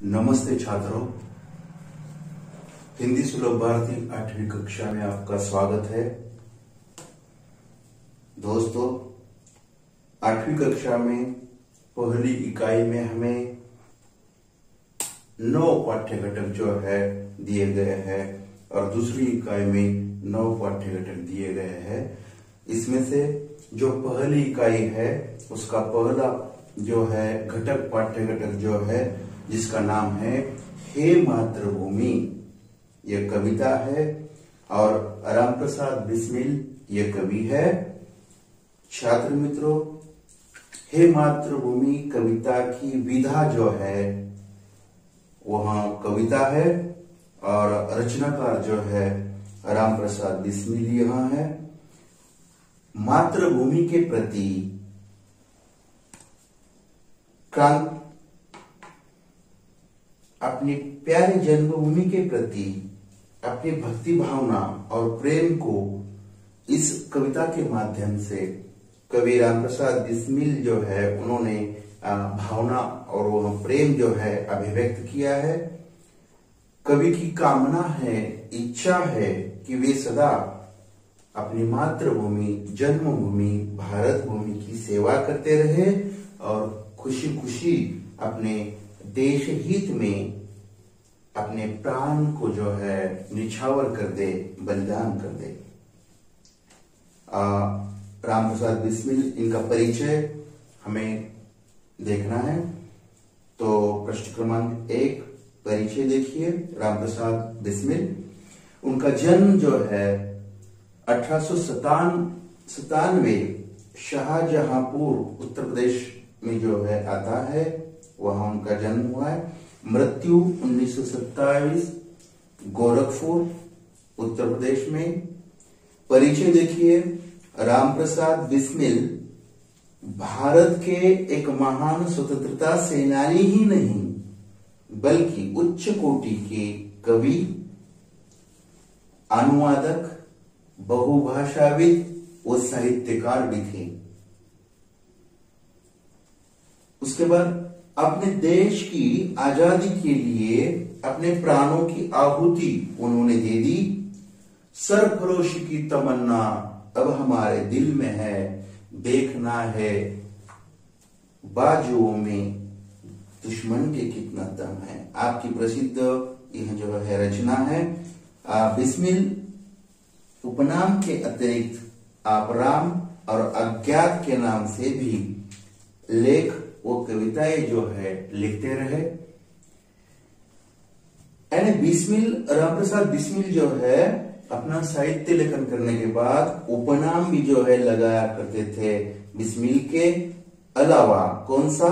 नमस्ते छात्रों, हिंदी सुलभ भारती 8वीं कक्षा में आपका स्वागत है। दोस्तों, 8वीं कक्षा में पहली इकाई में हमें 9 पाठ्य घटक जो है दिए गए हैं और दूसरी इकाई में 9 पाठ्य घटक दिए गए हैं। इसमें से जो पहली इकाई है उसका पहला जो है घटक पाठ्य घटक जो है जिसका नाम है हे मातृभूमि, ये कविता है और राम प्रसाद बिस्मिल ये कवि है। छात्र मित्रों, हे मातृभूमि कविता की विधा जो है वह कविता है और रचनाकार जो है राम प्रसाद बिस्मिल यहाँ है। मातृभूमि के प्रति अपनी प्यारी जन्मभूमि के प्रति अपनी भक्ति भावना और प्रेम को इस कविता के माध्यम से कवि राम प्रसाद बिस्मिल जो है उन्होंने भावना और वह प्रेम जो है अभिव्यक्त किया है। कवि की कामना है, इच्छा है कि वे सदा अपनी मातृभूमि जन्मभूमि भारत भूमि की सेवा करते रहे और खुशी खुशी अपने देश हित में अपने प्राण को जो है निछावर कर दे, बलिदान कर दे। राम प्रसाद बिस्मिल इनका परिचय हमें देखना है, तो प्रश्न क्रमांक 1 परिचय देखिए। राम प्रसाद बिस्मिल, उनका जन्म जो है 1897 शाहजहांपुर उत्तर प्रदेश में जो है आता है, वहां उनका जन्म हुआ है। मृत्यु 1927 गोरखपुर उत्तर प्रदेश में। परिचय देखिए, राम प्रसाद बिस्मिल भारत के एक महान स्वतंत्रता सेनानी ही नहीं बल्कि उच्च कोटि के कवि, अनुवादक, बहुभाषाविद व साहित्यकार भी थे। उसके बाद अपने देश की आजादी के लिए अपने प्राणों की आहुति उन्होंने दे दी। सरफरोशी की तमन्ना अब हमारे दिल में है, देखना है बाजुओं में दुश्मन के कितना दम है। आपकी प्रसिद्ध यह जो है रचना है। बिस्मिल उपनाम के अतिरिक्त आप राम और अज्ञात के नाम से भी लेख वो कविताएं जो है लिखते रहे। यानी बिस्मिल, राम प्रसाद बिस्मिल जो है अपना साहित्य लेखन करने के बाद उपनाम भी जो है लगाया करते थे बिस्मिल के अलावा। कौन सा?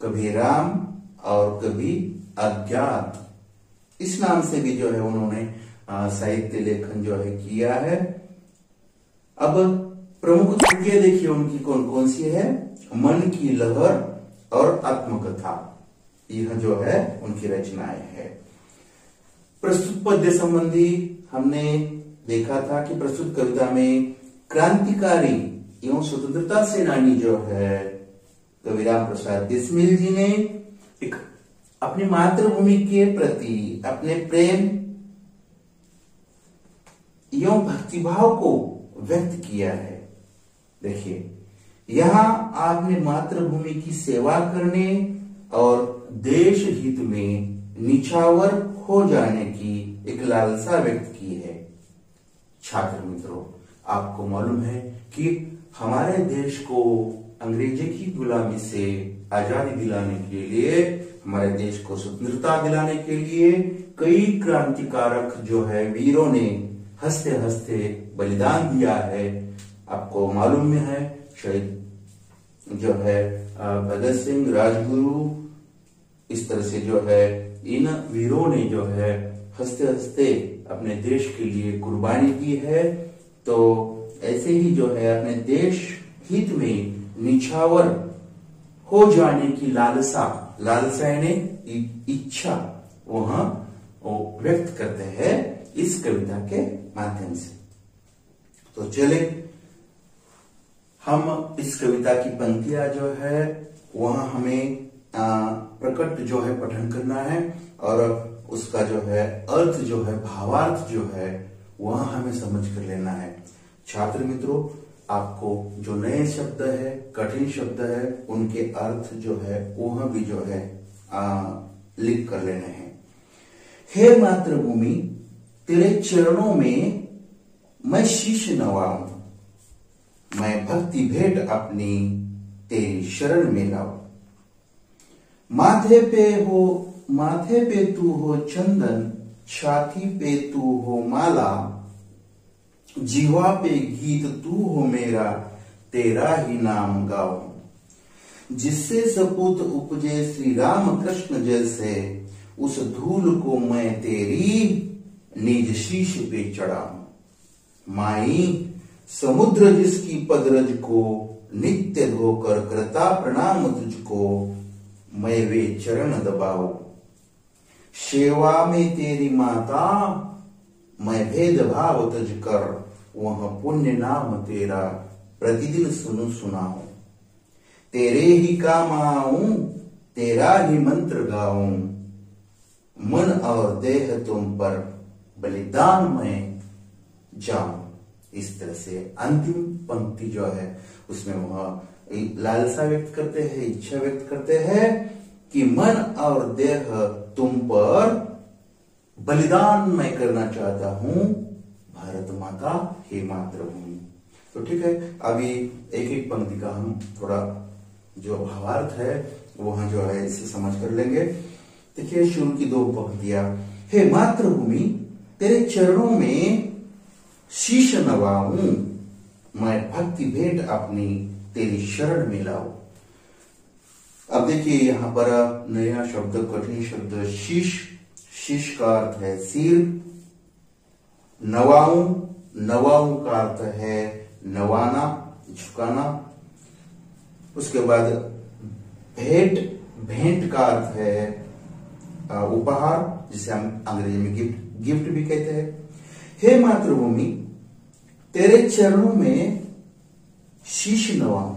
कभी राम और कभी अज्ञात, इस नाम से भी जो है उन्होंने साहित्य लेखन जो है किया है। अब प्रमुख कृतियां देखिए उनकी कौन कौन सी है। मन की लहर और आत्मकथा, यह जो है उनकी रचनाएं है। प्रस्तुत पद्य संबंधी हमने देखा था कि प्रस्तुत कविता में क्रांतिकारी एवं स्वतंत्रता सेनानी जो है कवि राम प्रसाद बिस्मिल जी ने एक अपनी मातृभूमि के प्रति अपने प्रेम एवं भक्तिभाव को व्यक्त किया है। देखिए, यहाँ आपने मातृभूमि की सेवा करने और देश हित में निछावर हो जाने की एक लालसा व्यक्त की है। छात्र मित्रों, आपको मालूम है कि हमारे देश को अंग्रेजी की गुलामी से आजादी दिलाने के लिए, हमारे देश को स्वतंत्रता दिलाने के लिए कई क्रांतिकारक जो है वीरों ने हंसते हंसते बलिदान दिया है। आपको मालूम है शहीद जो है भगत सिंह, राजगुरु, इस तरह से जो है इन वीरों ने जो है हंसते हंसते अपने देश के लिए कुर्बानी दी है। तो ऐसे ही जो है अपने देश हित में निछावर हो जाने की लालसा यानी इच्छा वहां व्यक्त करते हैं इस कविता के माध्यम से। तो चले हम इस कविता की पंक्तियां जो है वहां हमें प्रकट जो है पठन करना है और उसका जो है अर्थ जो है, भावार्थ जो है वह हमें समझ कर लेना है। छात्र मित्रों, आपको जो नए शब्द है, कठिन शब्द है, उनके अर्थ जो है वह भी जो है लिख कर लेने हैं। हे मातृभूमि, तेरे चरणों में मैं शीश नवाऊं, मैं भक्ति भेंट अपनी तेरी शरण में लाऊं। माथे पे तू हो चंदन, छाती पे तू हो माला, जीवा पे गीत तू हो मेरा, तेरा ही नाम गाऊं। जिससे सपूत उपजे श्री राम कृष्ण जैसे, उस धूल को मैं तेरी निज शीश पे चढ़ाऊं। माई समुद्र जिसकी पदरज को, नित्य धोकर करता प्रणाम तुझको, मैं वे चरण दबाऊं। सेवा में तेरी माता, मैं भेदभाव तुझ कर, वह पुण्य नाम तेरा प्रतिदिन सुनु सुनाऊं। तेरे ही काम आऊं, तेरा ही मंत्र गाऊं, मन और देह तुम पर बलिदान में जाऊं। इस तरह से अंतिम पंक्ति जो है उसमें वह लालसा व्यक्त करते हैं, इच्छा व्यक्त करते हैं कि मन और देह तुम पर बलिदान मैं करना चाहता हूं, भारत माता हे मातृभूमि। तो ठीक है, अभी एक एक पंक्ति का हम थोड़ा जो भावार्थ है वह जो है इसे समझ कर लेंगे। देखिए शुरू की दो पंक्तियां, हे मातृभूमि तेरे चरणों में शीश नवाऊं, मैं भक्ति भेंट अपनी तेरी शरण में लाऊं। अब देखिए यहां पर नया शब्द, कठिन शब्द शीश। शीश का अर्थ है सिर। नवाऊं, नवाऊं का अर्थ है नवाना, झुकाना। उसके बाद भेंट, भेंट का अर्थ है उपहार, जिसे हम अंग्रेजी में गिफ्ट भी कहते हैं। हे मातृभूमि तेरे चरणों में शीश नवाऊं,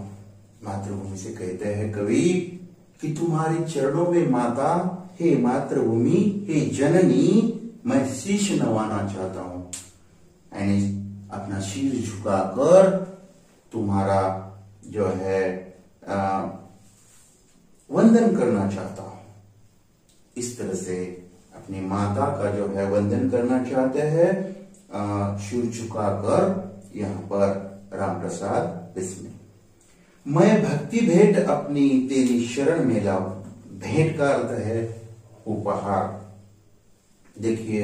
मातृभूमि से कहते हैं कवि कि तुम्हारे चरणों में माता, हे मातृभूमि, हे जननी, मैं शीश नवाना चाहता हूं। यानी अपना शीश झुकाकर तुम्हारा जो है वंदन करना चाहता हूं। इस तरह से अपनी माता का जो है वंदन करना चाहते हैं, सिर झुकाकर। यहां पर राम प्रसाद बिस्मिल। मैं भक्ति भेंट अपनी तेरी शरण में लाऊं। भेंट का अर्थ है उपहार। देखिए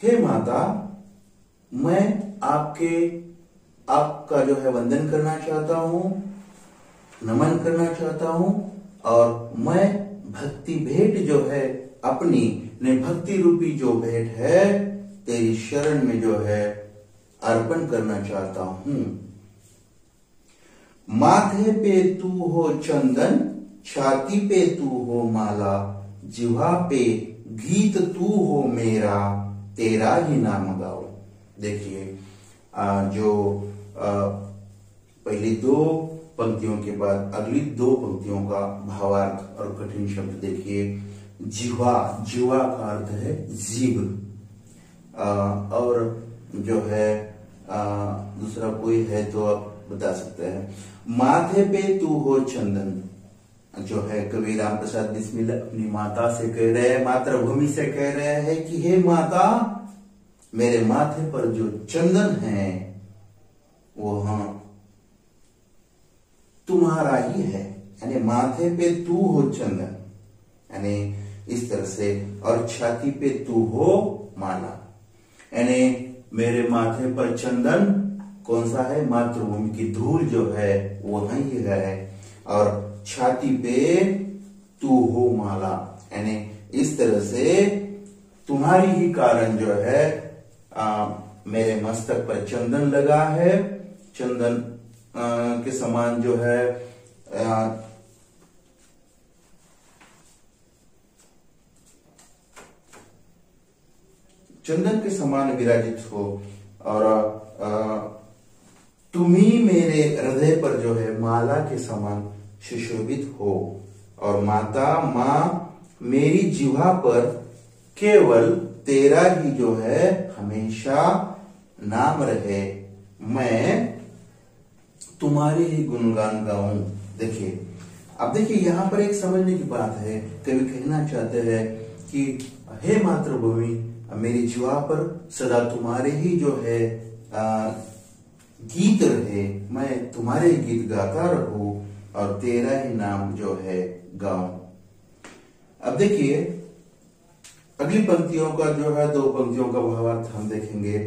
हे माता, मैं आपका जो है वंदन करना चाहता हूं, नमन करना चाहता हूं, और मैं भक्ति भेंट जो है अपनी भक्ति रूपी जो भेंट है तेरी शरण में जो है अर्पण करना चाहता हूं। माथे पे तू हो चंदन, छाती पे तू हो माला, जिह्वा पे गीत तू हो मेरा, तेरा ही नाम गाओ। देखिए जो पहली दो पंक्तियों के बाद अगली दो पंक्तियों का भावार्थ और कठिन शब्द देखिए। जिह्वा, जिह्वा का अर्थ है जीभ, और जो है दूसरा कोई है तो आप बता सकते हैं। माथे पे तू हो चंदन, जो है कवि राम प्रसाद बिस्मिल अपनी माता से कह रहे हैं, मातृभूमि से कह रहे हैं कि हे माता, मेरे माथे पर जो चंदन है वो तुम्हारा ही है। यानी माथे पे तू हो चंदन, यानी इस तरह से, और छाती पे तू हो माला। यानी मेरे माथे पर चंदन कौन सा है? मातृभूमि की धूल जो है वो ही है, और छाती पे तू हो माला। यानी इस तरह से तुम्हारी ही कारण जो है मेरे मस्तक पर चंदन लगा है। चंदन के समान जो है चंदन के समान विराजित हो, और तुम ही मेरे हृदय पर जो है माला के समान सुशोभित हो। और माता माँ मेरी जिह्वा पर केवल तेरा ही जो है हमेशा नाम रहे, मैं तुम्हारे ही गुणगान गाऊं। देखिए, अब देखिए यहाँ पर एक समझने की बात है, कवि कहना चाहते हैं कि हे मातृभूमि मेरी जिह्वा पर सदा तुम्हारे ही जो है गीत रहे, मैं तुम्हारे गीत गाता रहूं और तेरा ही नाम जो है गाऊं। अब देखिए अगली पंक्तियों का जो है, दो पंक्तियों का भावार्थ हम देखेंगे।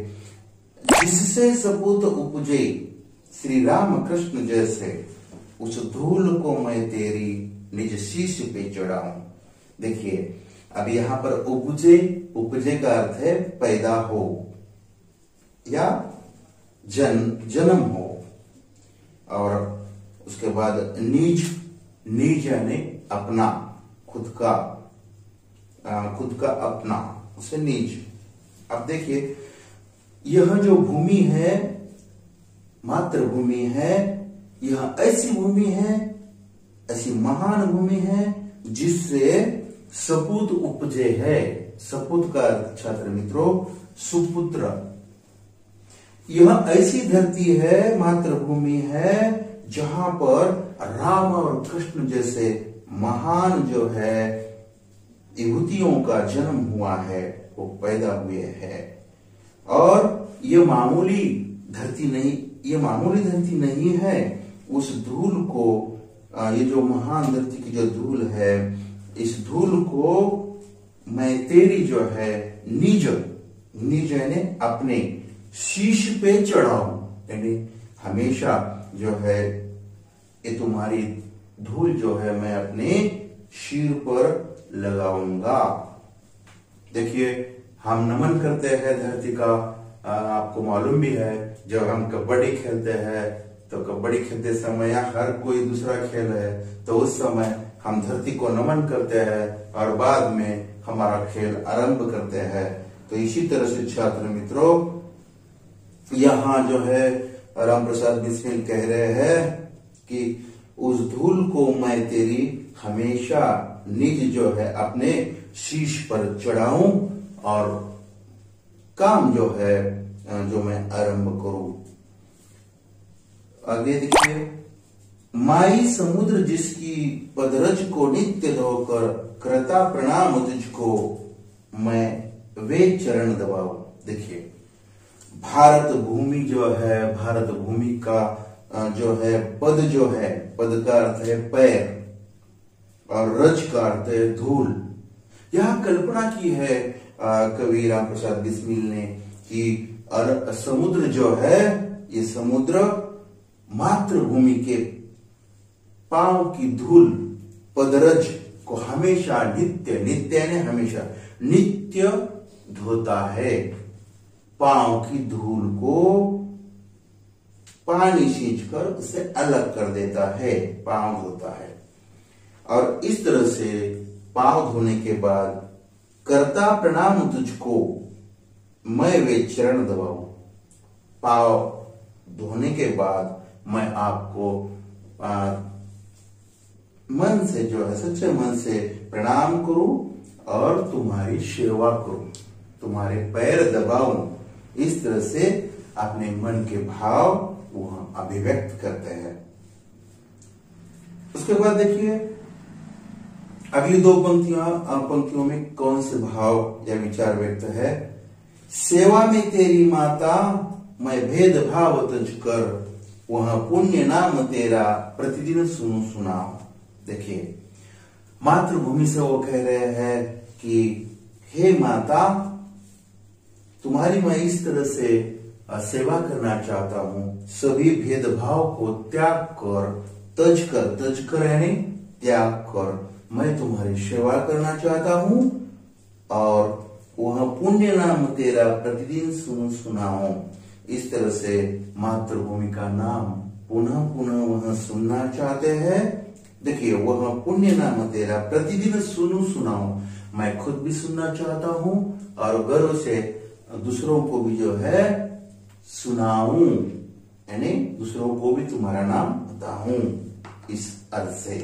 जिससे सपूत उपजे श्री राम कृष्ण जैसे, उस धूल को मैं तेरी निज शीश पे चढ़ाऊं। देखिए अब यहाँ पर उपजे, उपजे का अर्थ है पैदा हो या जन्म हो, और उसके बाद निज, निज यानी अपना, खुद का अपना, उसे निज। अब देखिए यह जो भूमि है, मातृभूमि है, यह ऐसी भूमि है, ऐसी महान भूमि है जिससे सपूत उपजे है। सपूत का अर्थ छात्र मित्रों सुपुत्र। यह ऐसी धरती है, मातृभूमि है, जहां पर राम और कृष्ण जैसे महान जो है विभूतियों का जन्म हुआ है, वो पैदा हुए हैं। और ये मामूली धरती नहीं, ये मामूली धरती नहीं है। उस धूल को, ये जो महान धरती की जो धूल है, इस धूल को मैं तेरी जो है निज, निज यानी अपने शीश पे चढ़ाऊं, यानी हमेशा जो है ये तुम्हारी धूल जो है मैं अपने सिर पर लगाऊंगा। देखिए हम नमन करते हैं धरती का, आपको मालूम भी है जब हम कबड्डी खेलते हैं तो कबड्डी खेलते समय या हर कोई दूसरा खेल है तो उस समय हम धरती को नमन करते हैं और बाद में हमारा खेल आरंभ करते हैं। तो इसी तरह से छात्र मित्रों यहाँ जो है राम प्रसाद बिस्मिल कह रहे हैं कि उस धूल को मैं तेरी हमेशा निज जो है अपने शीश पर चढ़ाऊं और काम जो है जो मैं आरंभ करूं। आगे देखिए, माई समुद्र जिसकी पदरज को नित्य धोकर करता प्रणाम तुझको, मैं वे चरण दबाऊं। देखिए भारत भूमि जो है, भारत भूमि का जो है पद जो है, पद का अर्थ है पैर और रज का अर्थ है धूल। यह कल्पना की है कवि राम प्रसाद बिस्मिल ने कि समुद्र जो है, ये समुद्र मातृभूमि के पांव की धूल, पदरज को हमेशा नित्य, नित्य ने हमेशा नित्य धोता है। पांव की धूल को पानी सींचकर उसे अलग कर देता है, पांव धोता है। और इस तरह से पांव धोने के बाद करता प्रणाम तुझको, मैं वे चरण दबाऊं। पांव धोने के बाद मैं आपको मन से जो है, सच्चे मन से प्रणाम करूं और तुम्हारी सेवा करूं, तुम्हारे पैर दबाऊं। इस तरह से अपने मन के भाव वहां अभिव्यक्त करते हैं। उसके बाद देखिए अगली दो पंक्तियों में कौन से भाव या विचार व्यक्त है। सेवा में तेरी माता मैं भेद भाव तुझ कर, वह पुण्य नाम तेरा प्रतिदिन सुनूं सुनाऊं। देखिए मातृभूमि से वो कह रहे हैं कि हे माता, तुम्हारी मैं इस तरह से सेवा करना चाहता हूं, सभी भेदभाव को त्याग कर, तज कर यानी त्याग कर मैं तुम्हारी सेवा करना चाहता हूं और वह पुण्य नाम तेरा प्रतिदिन सुनाऊं। इस तरह से मातृभूमि का नाम पुनः पुनः वह सुनना चाहते हैं। देखिए वह पुण्य नाम तेरा प्रतिदिन सुनाऊं, मैं खुद भी सुनना चाहता हूं और गर्व से दूसरों को भी जो है सुनाऊं, यानी दूसरों को भी तुम्हारा नाम बताऊं। इस अर्थ से।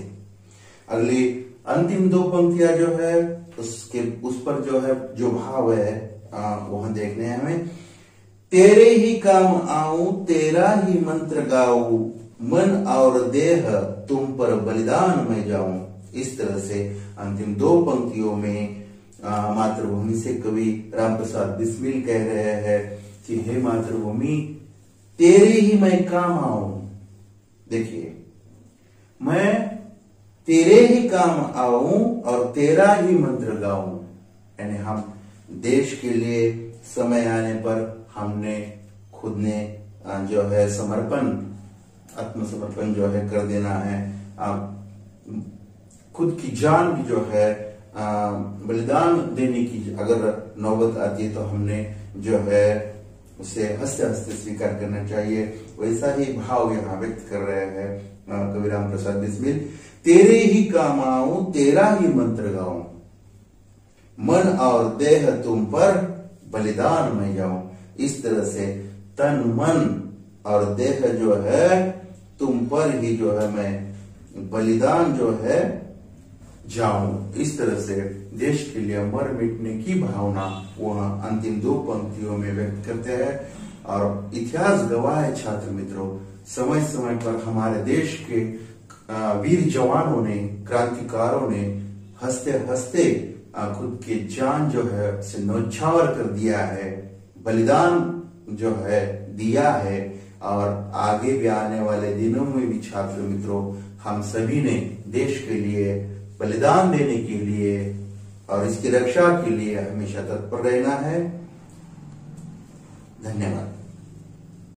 अगली अंतिम दो पंक्तियां जो है उसके उस पर जो है जो भाव है वहां देखने हैं हमें। तेरे ही काम आऊं तेरा ही मंत्र गाऊं, मन और देह तुम पर बलिदान मैं जाऊं। इस तरह से अंतिम दो पंक्तियों में मातृभूमि से कवि रामप्रसाद बिस्मिल कह रहे हैं कि हे मातृभूमि तेरे ही मैं काम आऊं। देखिए, मैं तेरे ही काम आऊं और तेरा ही मंत्र गाऊं। यानी हम देश के लिए समय आने पर हमने खुद ने जो है समर्पण, आत्मसमर्पण जो है कर देना है। खुद की जान भी जो है बलिदान देने की अगर नौबत आती है तो हमने जो है उसे हंसते हंसते स्वीकार करना चाहिए। वैसा ही भाव यहाँ व्यक्त कर रहे हैं कवि रामप्रसाद बिस्मिल। तेरे ही काम आऊं तेरा ही मंत्र गाऊं, मन और देह तुम पर बलिदान मैं जाऊं। इस तरह से तन मन और देह जो है तुम पर ही जो है मैं बलिदान जो है जाऊं। इस तरह से देश के लिए मर मिटने की भावना वह अंतिम दो पंक्तियों में व्यक्त करते हैं। और इतिहास गवाह है छात्र मित्रों, समय समय पर हमारे देश के वीर जवानों ने, क्रांतिकारों ने हंसते हंसते खुद की जान जो है उसे न्यौछावर कर दिया है, बलिदान जो है दिया है। और आगे भी आने वाले दिनों में भी छात्र मित्रों हम सभी ने देश के लिए बलिदान देने के लिए और इसकी रक्षा के लिए हमेशा तत्पर रहना है। धन्यवाद।